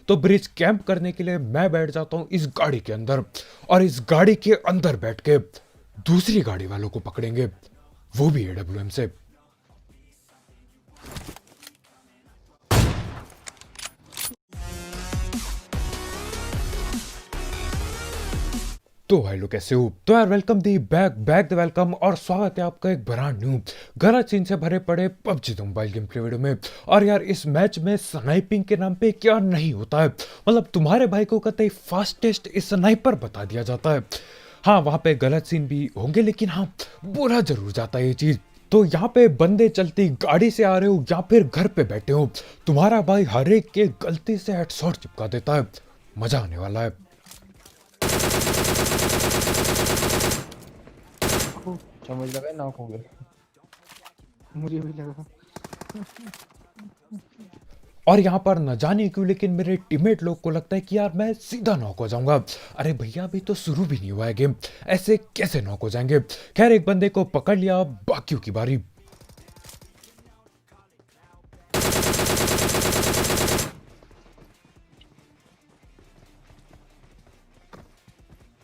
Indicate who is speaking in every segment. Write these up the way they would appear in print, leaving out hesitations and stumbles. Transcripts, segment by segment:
Speaker 1: तो bridge camp करने के लिए मैं बैठ जाता हूँ इस गाड़ी के अंदर, और इस गाड़ी के अंदर बैठ के दूसरी गाड़ी वालों को पकड़ेंगे, वो भी एडब्ल्यूएम से। तो भाई लोग कैसे हो? तो यार welcome the back back the welcome, और स्वागत है आपका एक ब्रांड न्यू गलत सीन से भरे पड़े PUBG the mobile game play video में। और यार इस मैच में स्नाइपिंग के नाम पे क्या नहीं होता है, मतलब तुम्हारे भाई को कतई फास्टेस्ट स्नाइपर बता दिया जाता है। हाँ, वहां पे गलत सीन भी होंगे, लेकिन हाँ, बोला जरूर जाता है ये चीज। तो यहाँ पे बंदे चलती गाड़ी से आ रहे हो या फिर घर पे बैठे हो, तुम्हारा भाई हर एक के गलती से हेडशॉट चिपका देता है। मजा आने वाला है।
Speaker 2: अच्छा मुझे लगा नॉक हो गया।
Speaker 3: मुझे भी लगा।
Speaker 1: और यहाँ पर न जाने क्यों, लेकिन मेरे टीममेट लोग को लगता है कि यार मैं सीधा नॉक हो जाऊंगा। अरे भैया, अभी तो शुरू भी नहीं हुआ है गेम, ऐसे कैसे नॉक हो जाएंगे। खैर, एक बंदे को पकड़ लिया, बाकियों की बारी।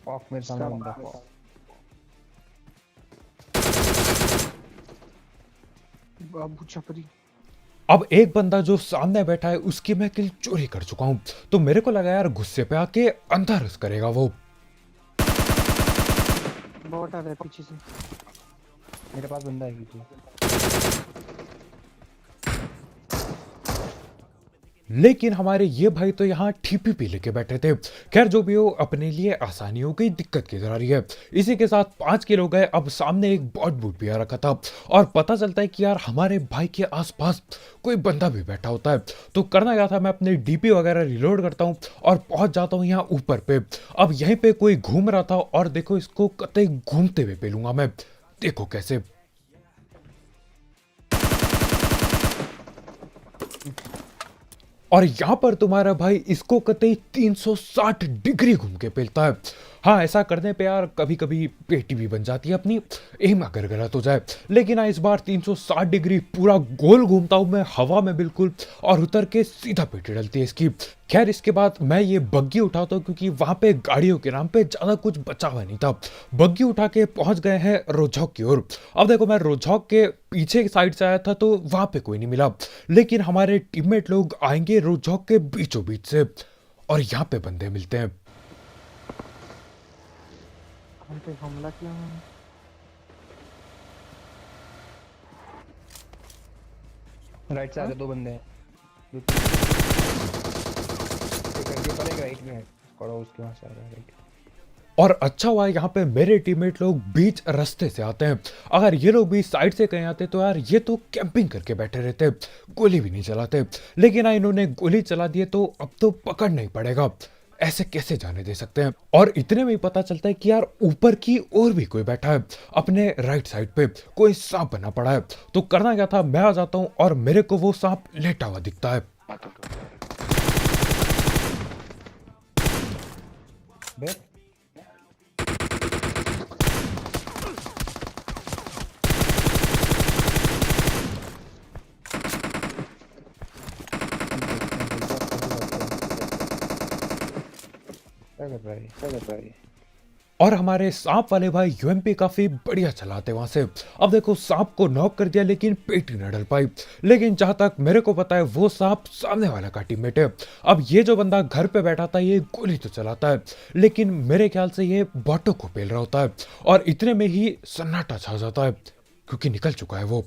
Speaker 2: ऑफ मेरे सामने बंदा।
Speaker 3: बाबू छपरी।
Speaker 1: अब एक बंदा जो सामने बैठा है उसकी मैं किल चोरी कर चुका हूं, तो मेरे को लगा यार गुस्से पे आके अंदर करेगा वो।
Speaker 3: बहुत आ रहा है पीछे से।
Speaker 2: मेरे पास बंदा है पीछे।
Speaker 1: लेकिन हमारे ये भाई तो यहाँ TPP लेके बैठे थे। खैर जो भी हो, अपने लिए आसानी हो गई, दिक्कत किधर आ रही है। इसी के साथ 5 किलो गए। अब सामने एक बॉट बूट भी आ रखा था, और पता चलता है कि यार हमारे भाई के आसपास कोई बंदा भी बैठा होता है। तो करना क्या था, मैं अपने DP वगैरह रिलोड करता हूँ और पहुंच जाता हूँ यहाँ ऊपर पे। अब यहीं पे कोई घूम रहा था, और देखो इसको कतई घूमते हुए पेलूंगा मैं। देखो कैसे। और यहां पर तुम्हारा भाई इसको कतई 360 डिग्री घूम के पेलता है। हाँ, ऐसा करने पे यार कभी कभी पेटी भी बन जाती है अपनी, एम अगर गलत हो जाए। लेकिन हाँ, इस बार 360 डिग्री पूरा गोल घूमता हूं मैं हवा में बिल्कुल, और उतर के सीधा पेटी डलती है इसकी। खैर इसके बाद मैं ये बग्गी उठाता हूँ, क्योंकि वहां पे गाड़ियों के नाम पे ज्यादा कुछ बचा हुआ नहीं था। बग्गी उठा के पहुंच गए हैं रोजहॉक की ओर। अब देखो, मैं रोजहॉक के पीछे की साइड से आया था तो वहां पे कोई नहीं मिला, लेकिन हमारे टीममेट लोग आएंगे रोजहॉक के बीचों बीच से, और यहाँ पे बंदे मिलते हैं।
Speaker 3: हम पे हमला किया उन्होंने।
Speaker 2: राइट से आगे दो बंदे हैं। एक आगे पर एक राइट में है। करो उसके वहां से आ रहा है राइट।
Speaker 1: और अच्छा हुआ यहाँ पे मेरे टीममेट लोग बीच रास्ते से आते हैं। अगर ये लोग भी साइड से कहीं आते तो यार ये तो कैंपिंग करके बैठे रहते, गोली भी नहीं चलाते। लेकिन हाँ, इन्होंने गोली चला दी है तो अब तो पकड़ना ही पड़ेगा, ऐसे कैसे जाने दे सकते हैं। और इतने में ही पता चलता है कि यार ऊपर की और भी कोई बैठा है, अपने राइट साइड पे कोई सांप बना पड़ा है। तो करना क्या था, मैं आ जाता हूँ और मेरे को वो सांप लेटा हुआ दिखता है।
Speaker 2: बे क्या कर रहा है?
Speaker 1: और हमारे सांप वाले भाई UMP काफी बढ़िया चलाते वहां से। अब देखो, सांप को नॉक कर दिया, लेकिन पेटी न डल पाई। लेकिन जहां तक मेरे को पता है, वो सांप सामने वाला का टीममेट है। अब ये जो बंदा घर पे बैठा था, ये गोली तो चलाता है, लेकिन मेरे ख्याल से ये बॉटो को पेल रहा होता है। और इतने में ही सन्नाटा छा जाता है, क्योंकि निकल चुका है वो।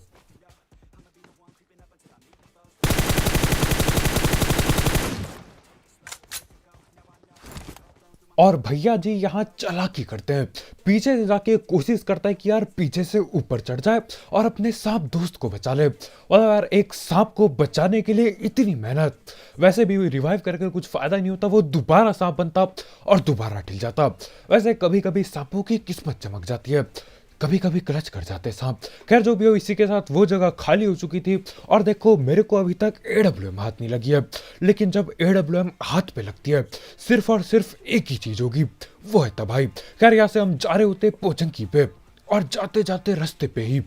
Speaker 1: और भैया जी यहाँ चालाकी करते हैं, पीछे से जाके कोशिश करता है कि यार पीछे से ऊपर चढ़ जाए और अपने सांप दोस्त को बचा ले। और यार एक सांप को बचाने के लिए इतनी मेहनत, वैसे भी रिवाइव करके कुछ फायदा नहीं होता, वो दोबारा सांप बनता और दोबारा टिल जाता। वैसे कभी कभी सांपों की किस्मत चमक जाती है, कभी कभी क्लच कर जाते सांप। खैर जो भी हो, इसी के साथ वो जगह खाली हो चुकी थी। और देखो, मेरे को अभी तक AWM हाथ नहीं लगी है, लेकिन जब AWM हाथ पे लगती है, सिर्फ और सिर्फ एक ही चीज होगी, वो है तबाही। खैर यहाँ से हम जा रहे होते पोचंकी पे, और जाते जाते रास्ते पे ही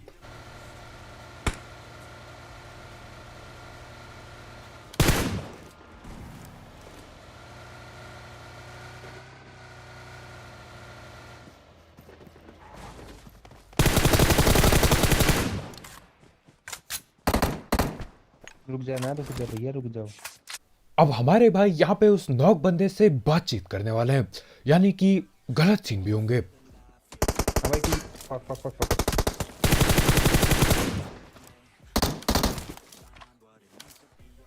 Speaker 2: रुक जाना तो फिर भैया रुक जाओ।
Speaker 1: अब हमारे भाई यहाँ पे उस नॉक बंदे से बातचीत करने वाले हैं, यानी कि गलत सीन भी होंगे।
Speaker 2: हाँ भाई कि फक फक फक फक।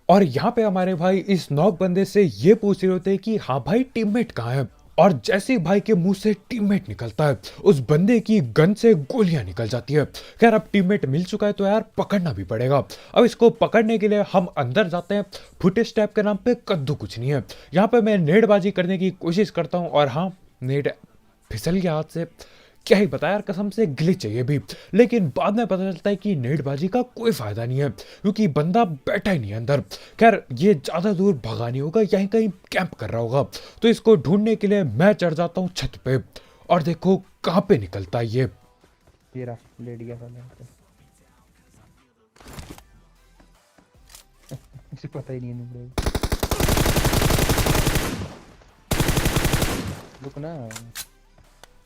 Speaker 1: और यहाँ पे हमारे भाई इस नॉक बंदे से ये पूछ रहे होते हैं कि हाँ भाई टीममेट कहाँ है। और जैसे ही भाई के मुंह से टीममेट निकलता है, उस बंदे की गन से गोलियां निकल जाती है। खैर अब टीममेट मिल चुका है तो यार पकड़ना भी पड़ेगा। अब इसको पकड़ने के लिए हम अंदर जाते हैं। फुटेज टैप के नाम पे कद्दू कुछ नहीं है। यहाँ पे मैं नेटबाजी करने की कोशिश करता हूँ और हाँ, नेट फिसल गया हाथ से। क्या ही बताया यार, कसम से ग्लिच है ये भी। लेकिन बाद में पता चलता है कि नेटबाजी का कोई फायदा नहीं है, क्योंकि बंदा बैठा ही नहीं है अंदर। खैर ये ज्यादा दूर भगा नहीं होगा, यहीं कहीं कैंप कर रहा होगा। तो इसको ढूंढने के लिए मैं चढ़ जाता हूँ छत पे, और देखो कहाँ पे निकलता है ये।
Speaker 2: रहा लेट गया साला। इसे पता ही नहीं है नुबड़े। रुक ना।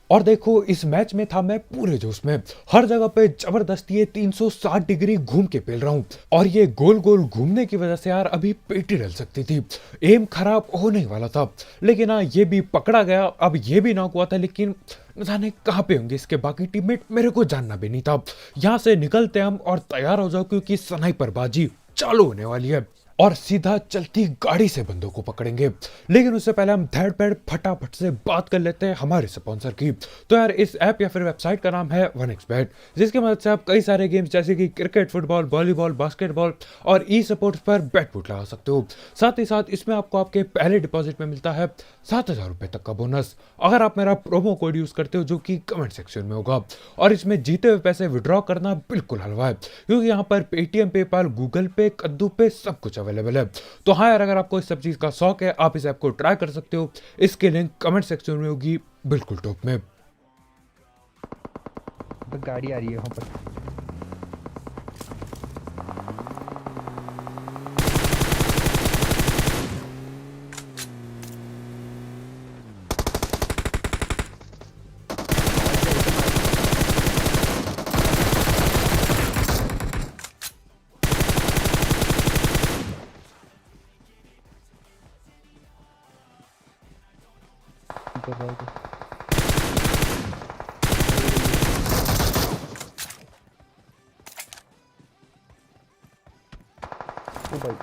Speaker 1: और देखो इस मैच में था मैं पूरे जोश में, हर जगह पे जबरदस्ती ये 360 डिग्री घूम के पेल रहा हूँ। और ये गोल गोल घूमने की वजह से यार अभी पेटी डल सकती थी, एम खराब होने वाला था। लेकिन हाँ, ये भी पकड़ा गया। अब ये भी नॉक हुआ था, लेकिन न जाने कहाँ पे होंगे इसके बाकी टीममेट, मेरे को जानना भी नहीं था। यहाँ से निकलते हम और तैयार हो जाओ, क्योंकि स्नाइपर बाजी चालू होने वाली है और सीधा चलती गाड़ी से बंदों को पकड़ेंगे। लेकिन उससे पहले हम धैड़ पैड़ फटाफट से बात कर लेते हैं हमारे स्पॉन्सर की। तो यार इस ऐप या फिर वेबसाइट का नाम है 1xBet, जिसकी मदद से आप कई सारे गेम्स जैसे कि क्रिकेट, फुटबॉल, वॉलीबॉल, बास्केटबॉल और ई स्पोर्ट्स पर बैट बुट लगा सकते हो। साथ ही साथ इसमें आपको आपके पहले डिपॉजिट में मिलता है 7,000 रुपए तक का बोनस, अगर आप मेरा प्रोमो कोड यूज करते हो, जो कि कमेंट सेक्शन में होगा। और इसमें जीते हुए पैसे विड्रॉ करना बिल्कुल हलवा है, क्योंकि यहाँ पर पेटीएम, पेपाल, गूगल पे, कद्दू पे सब कुछ अवेलेबल है। तो हाँ यार, अगर आपको इस सब चीज का शौक है, आप इस ऐप को ट्राई कर सकते हो। इसकी लिंक कमेंट सेक्शन में होगी, बिल्कुल टॉप में।
Speaker 2: तो गाड़ी आ रही है वहाँ पर। कर रहा है ओ भाई।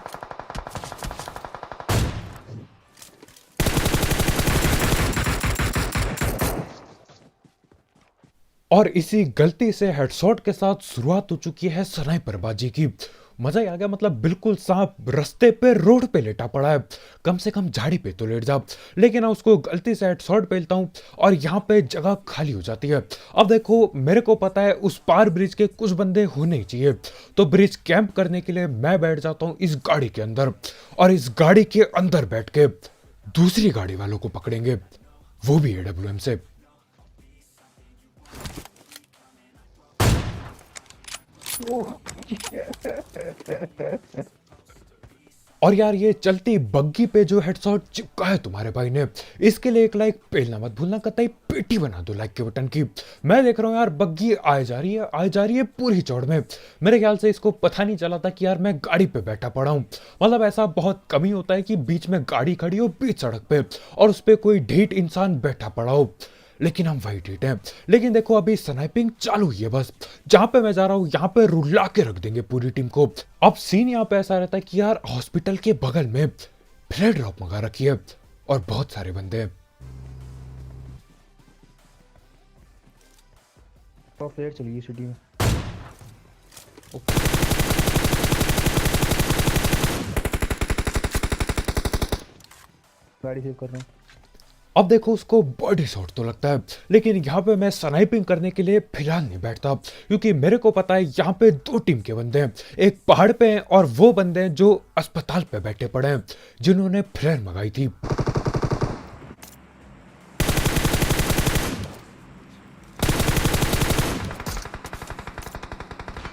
Speaker 1: और इसी गलती से हेडशॉट के साथ शुरुआत हो चुकी है स्नाइपरबाजी की। मजा ही आ गया, मतलब बिल्कुल सांप रास्ते पे, रोड पे लेटा पड़ा है। कम से कम झाड़ी पे तो लेट जा। लेकिन उसको गलती से हेडशॉट पेलता हूँ और यहाँ पे जगह खाली हो जाती है। अब देखो मेरे को पता है उस पार ब्रिज के कुछ बंदे होने ही चाहिए, तो ब्रिज कैंप करने के लिए मैं बैठ जाता हूँ इस गाड़ी के अंदर। और इस गाड़ी के अंदर बैठ के दूसरी गाड़ी वालों को पकड़ेंगे, वो भी AWM से। और यार ये चलती बग्गी पे जो हेडशॉट चिपका है तुम्हारे भाई ने, इसके लिए एक लाइक पेलना मत भूलना, कतई पेटी बना दो लाइक के बटन की। मैं देख रहा हूँ यार बग्गी आए जा रही है पूरी चौड़ में। मेरे ख्याल से इसको पता नहीं चला था कि यार मैं गाड़ी पे बैठा पड़ा हूँ। मतलब ऐसा बहुत कम ही होता है कि बीच में गाड़ी खड़ी हो बीच सड़क पे और उस पर कोई ढीठ इंसान बैठा पड़ा हो, लेकिन हम वही ढीठ हैं। लेकिन देखो अभी स्नाइपिंग चालू हुई है, बस जहां पे मैं जा रहा हूं यहाँ पे रुला के रख देंगे पूरी टीम को। अब सीन यहाँ पे ऐसा रहता है कि यार हॉस्पिटल के बगल में फ्लैट ड्रॉप मंगा रखी है और बहुत सारे बंदे हैं।
Speaker 2: तो फ्लेयर चली गई सिटी में। गाड़ी सेव कर रहा हूँ।
Speaker 1: अब देखो उसको बॉडी शॉट तो लगता है, लेकिन यहाँ पे मैं स्नाइपिंग करने के लिए फिलहाल नहीं बैठता, क्योंकि मेरे को पता है यहाँ पे दो टीम के बंदे हैं। एक पहाड़ पे हैं और वो बंदे हैं जो अस्पताल पे बैठे पड़े हैं, जिन्होंने फ्लेयर मंगाई थी।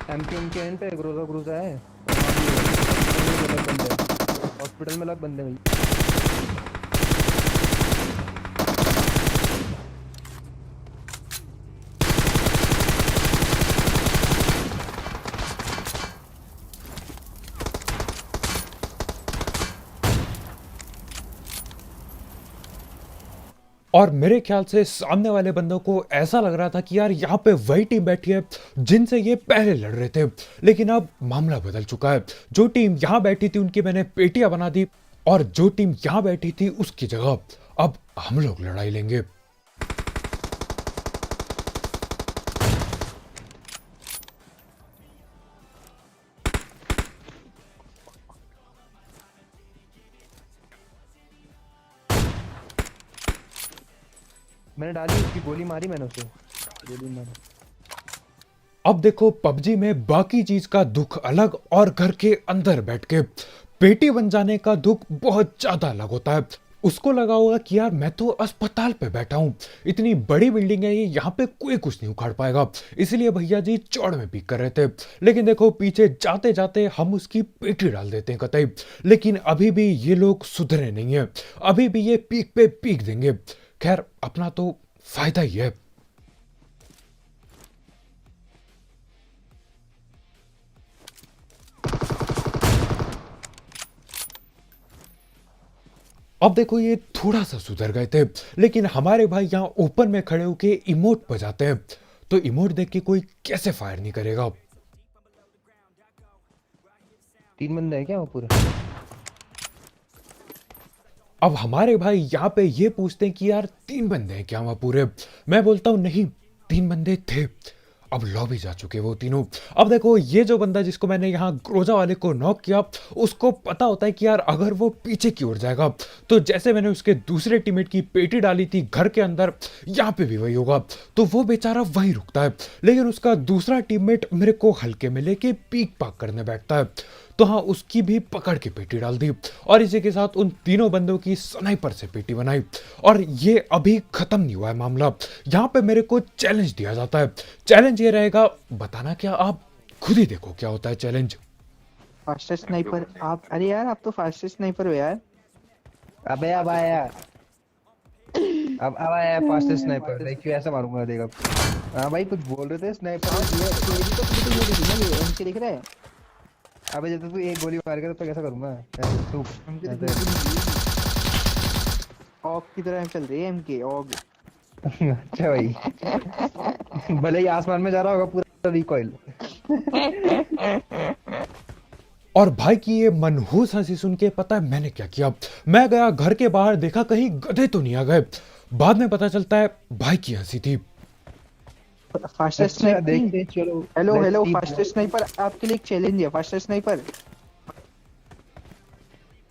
Speaker 2: एमकेएम के एंड पे ग्रोजा है। हॉस्पिटल में अलग बंदे भाई।
Speaker 1: और मेरे ख्याल से सामने वाले बंदों को ऐसा लग रहा था कि यार यहाँ पे वही टीम बैठी है जिनसे ये पहले लड़ रहे थे। लेकिन अब मामला बदल चुका है। जो टीम यहाँ बैठी थी उनकी मैंने पेटियां बना दी, और जो टीम यहाँ बैठी थी उसकी जगह अब हम लोग लड़ाई लेंगे।
Speaker 2: मैंने डाली, उसकी गोली मारी मैंने उसे, गोली मारी।
Speaker 1: अब देखो पबजी में बाकी चीज का दुख अलग और घर के अंदर बैठ के पेटी बन जाने का दुख बहुत ज्यादा अलग होता है। उसको लगा होगा कि यार मैं तो अस्पताल पे बैठा हूं, इतनी बड़ी बिल्डिंग है ये, यहाँ पे कोई कुछ नहीं उखाड़ पाएगा, इसलिए भैया जी चौड़ में पीक कर रहे थे। लेकिन देखो पीछे जाते जाते हम उसकी पेटी डाल देते हैं कतई। लेकिन अभी भी ये लोग सुधरे नहीं है, अभी भी ये पीक पे पीक देंगे। खैर अपना तो फायदा ही है। अब देखो ये थोड़ा सा सुधर गए थे, लेकिन हमारे भाई यहाँ ओपन में खड़े होके इमोट बजाते हैं, तो इमोट देख के कोई कैसे फायर नहीं करेगा।
Speaker 2: 3 बंदे हैं क्या वो पूरे?
Speaker 1: अब हमारे भाई यहाँ पे ये पूछते हैं कि यार 3 बंदे हैं क्या वहां पूरे? मैं बोलता हूँ नहीं, 3 बंदे थे, अब लॉबी जा चुके वो तीनों। अब देखो ये जो बंदा जिसको मैंने यहाँ ग्रोजा वाले को नॉक किया, उसको पता होता है कि यार अगर वो पीछे की ओर जाएगा तो जैसे मैंने उसके दूसरे टीममेट की पेटी डाली थी घर के अंदर, यहाँ पे भी वही होगा, तो वो बेचारा वहीं रुकता है। लेकिन उसका दूसरा टीममेट मेरे को हल्के में लेके पीक पाक करने बैठता है, तो हाँ उसकी भी पकड़ के पेटी डाल दी, और इसी के साथ उन तीनों बंदों की स्नाइपर से पेटी बनाई। और ये अभी खत्म नहीं हुआ है मामला, यहाँ पे मेरे को चैलेंज दिया जाता है। चैलेंज ये रहेगा, बताना क्या, आप खुद ही देखो क्या होता है चैलेंज।
Speaker 3: फास्टेस्ट स्नाइपर आप, अरे यार आप तो फास्टेस्ट स्नाइपर हो यार।
Speaker 2: अबे अब आया, अब आया फास्टेस्ट स्नाइपर। देख क्यों ऐसा मारूंगा, देख अब। हाँ भाई कुछ बोल रहे थे स्नाइपर।
Speaker 3: तेरी तो पूरी गोली थी ना ये, उनके दिख रहा है।
Speaker 2: अबे जब तक तू एक गोली मार कर तो कैसा करूंगा ऐसे तू
Speaker 3: उनके तो
Speaker 2: ऐसे।
Speaker 3: ऑग की तरह चल रही है एमके ऑग।
Speaker 2: अच्छा भाई, भले ही आसमान में जा रहा होगा पूरा रिकॉइल।
Speaker 1: और भाई की ये मनहूस हंसी सुन के पता है मैंने क्या किया? मैं गया घर के बाहर, देखा कहीं गधे तो नहीं आ गए। बाद में पता चलता है भाई की हंसी थी।
Speaker 3: फास्टेस्ट
Speaker 2: अच्छा
Speaker 3: स्नाइपर
Speaker 2: देखते हैं, चलो।
Speaker 3: Hello
Speaker 2: Let's
Speaker 3: hello
Speaker 2: see.
Speaker 3: Fastest sniper आपके लिए एक चैलेंज है। फास्टेस्ट स्नाइपर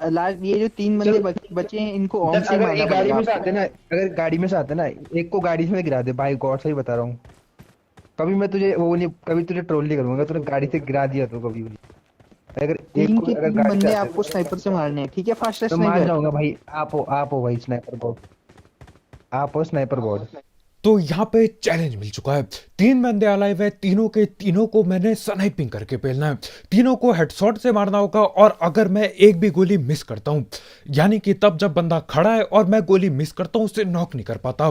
Speaker 3: लास्ट ये जो 3 बंदे बचे हैं इनको ऑन से
Speaker 2: अगर
Speaker 3: मारना
Speaker 2: एक गाड़ी
Speaker 3: पड़ेगा
Speaker 2: में से
Speaker 3: आपको।
Speaker 2: आते ना, अगर गाड़ी में से आते ना, एक को गाड़ी में गिरा दे भाई, गॉड सही बता रहा हूँ। कभी मैं तुझे वो नहीं, कभी तुझे ट्रोल नहीं करूंगा, तूने गाड़ी से गिरा दिया तो कभी भी। अगर एक
Speaker 3: 3
Speaker 2: को
Speaker 3: के
Speaker 2: अगर
Speaker 3: 3
Speaker 2: गाड़ी से
Speaker 3: बंदे
Speaker 2: आते
Speaker 3: आपको स्नाइपर से मारने हैं, ठीक है फास्टेस्ट
Speaker 2: तो मान
Speaker 3: स्नाइपर।
Speaker 2: जाऊंगा भाई। आप हो भाई स्नाइपर बोर्ड, आप हो स्नाइपर बोर्ड।
Speaker 1: तो यहाँ पे चैलेंज मिल चुका है। 3 बंदे अलाइव है, तीनों के तीनों को मैंने स्नाइपिंग करके पेलना है, तीनों को हेडशॉट से मारना होगा। और अगर मैं एक भी गोली मिस करता हूँ, यानी कि तब जब बंदा खड़ा है और मैं गोली मिस करता हूँ, उसे नॉक नहीं कर पाता,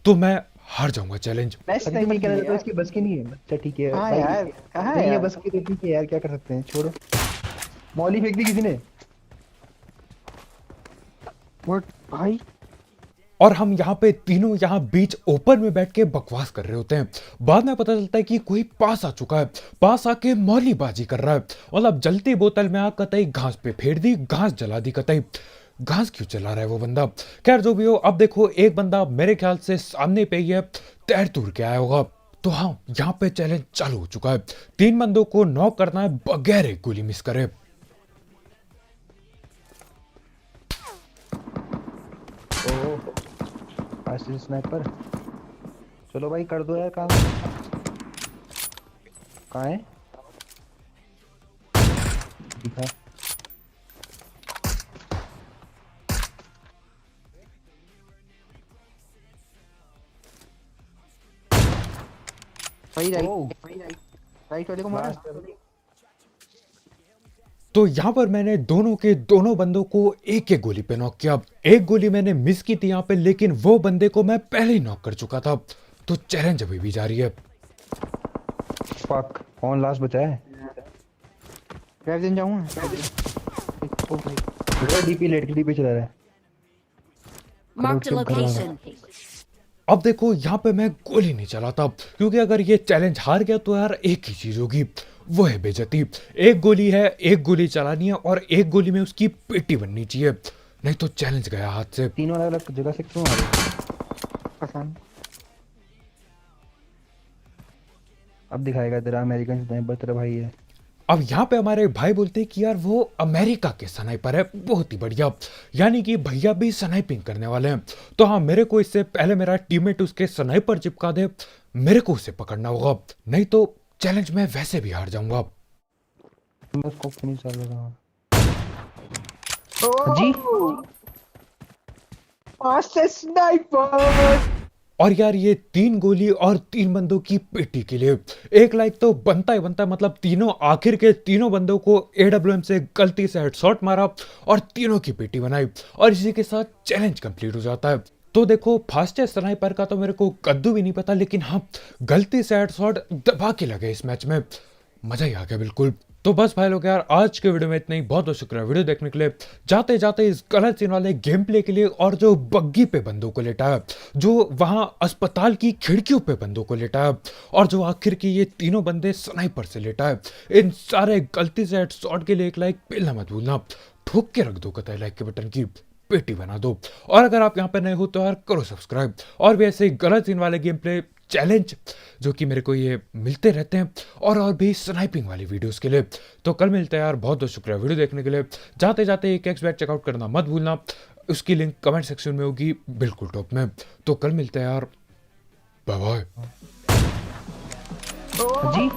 Speaker 1: तो मैं हार जाऊंगा चैलेंज।
Speaker 3: बेस्ट
Speaker 2: अभी तुम ये
Speaker 3: स्नाइपर
Speaker 2: कहना
Speaker 3: की
Speaker 2: चाहते हो
Speaker 3: है
Speaker 2: इसकी बस की नहीं है? अच्छा ठीक है
Speaker 3: हाँ
Speaker 2: भाई।
Speaker 3: यार, कहाँ है
Speaker 2: नहीं है
Speaker 3: यार?
Speaker 2: बस की तो ठीक है यार, क्या कर सकते हैं, छोड़ो। मौली फेंक दी किसी ने।
Speaker 3: व्हाट भाई?
Speaker 1: और हम यहाँ पे तीनों यहाँ बीच ओपन में बैठ के बकवास कर रहे होते हैं। बाद में पता चलता है कि कोई पास आ चुका है, पास आके मौलीबाजी कर रहा है। मतलब जलती बोतल में आग कतई घास पे फेर दी, घास जला दी कतई। घास क्यों चला रहा है वो बंदा? खैर जो भी हो, अब देखो एक बंदा मेरे ख्याल से सामने पे ही है, तैर तूर के आया होगा। तो हाँ यहाँ पे चैलेंज चालू हो चुका है, 3 बंदों को नॉक करना है बगैर एक गोली मिस करे।
Speaker 2: ओह फास्ट स्नाइपर, चलो भाई कर दो यार काम। कहाँ है? दिखा।
Speaker 3: भाई
Speaker 2: ओह।
Speaker 3: राइट वाले को मारा।
Speaker 2: Last-
Speaker 1: तो यहाँ पर मैंने दोनों के दोनों बंदों को एक एक गोली पे नॉक किया। एक गोली मैंने मिस की थी यहाँ पे, लेकिन वो बंदे को मैं पहले ही नॉक कर चुका था। तो चैलेंज अभी भी जारी है।
Speaker 2: फक, कौन लास्ट बचा है?
Speaker 3: ड्राइव देने जाऊंगा। ओ भाई
Speaker 2: डीपी लेट के डीपी चला रहा है।
Speaker 4: Marked a
Speaker 2: रोड के ऊपर वाला।
Speaker 4: location.
Speaker 1: अब देखो यहाँ पे मैं गोली नहीं चलाता, क्योंकि अगर ये चैलेंज हार गया तो यार एक ही चीज होगी, वो है बेइज्जती। एक गोली है, एक गोली चलानी है और एक गोली में उसकी पेटी बननी चाहिए, नहीं तो चैलेंज गया हाथ से।
Speaker 2: तीनों अलग अलग जगह से क्यों आ रहे हो?
Speaker 3: पसंद।
Speaker 2: अब दिखाएगा तेरा अमेरिकन स्नाइपर तेरा भाई है।
Speaker 1: अब यहाँ पे हमारे भाई बोलते हैं कि यार वो अमेरिका के स्नाइपर है, बहुत ही बढ़िया, यानी कि भैया भी स्नाइपिंग करने वाले हैं। तो हाँ, मेरे को इससे पहले मेरा टीममेट उसके स्नाइपर चिपका दे, मेरे को उसे पकड़ना होगा, नहीं तो चैलेंज में वैसे भी हार जाऊंगा।
Speaker 2: मैं उसको नहीं चल रहा जी।
Speaker 3: Fastest sniper.
Speaker 1: और यार ये 3 गोली और 3 बंदों की पेटी के लिए 1 लाइक तो बनता ही बनता है। मतलब तीनों, आखिर के तीनों बंदों को AWM से गलती से हेडशॉट मारा और तीनों की पेटी बनाई, और इसी के साथ चैलेंज कंप्लीट हो जाता है। तो देखो, फास्टेस्ट स्नाइपर का तो मेरे को कद्दू भी नहीं पता, लेकिन हाँ, गलती से हेडशॉट दबा के लगे इस मैच में, मजा ही आ गया बिल्कुल। तो बस भाई लोग यार, आज के वीडियो में इतना ही। बहुत बहुत शुक्रिया वीडियो देखने के लिए। जाते जाते इस गलत सीन वाले गेम प्ले के लिए, और जो बग्गी पे बंदों को लेटाया, जो वहां अस्पताल की खिड़कियों पे बंदों को लेटाया, और जो आखिर की ये तीनों बंदे स्नाइपर से लेटाए, इन सारे गलती से हेडशॉट के लिए एक लाइक पेलना मत भूलना। ठोक के रख दो कतई लाइक के बटन की पेटी बना दो। और अगर आप यहाँ पे नए हो तो यार करो सब्सक्राइब, और भी ऐसे गलत सीन वाले गेम प्ले चैलेंज जो कि मेरे को ये मिलते रहते हैं, और भी स्नाइपिंग वाली वीडियोस के लिए। तो कल मिलते हैं यार। बहुत बहुत शुक्रिया वीडियो देखने के लिए। जाते जाते एक एक्स बैट चेकआउट करना मत भूलना, उसकी लिंक कमेंट सेक्शन में होगी बिल्कुल टॉप में। तो कल मिलते हैं यार, बाय बाय।
Speaker 2: जी।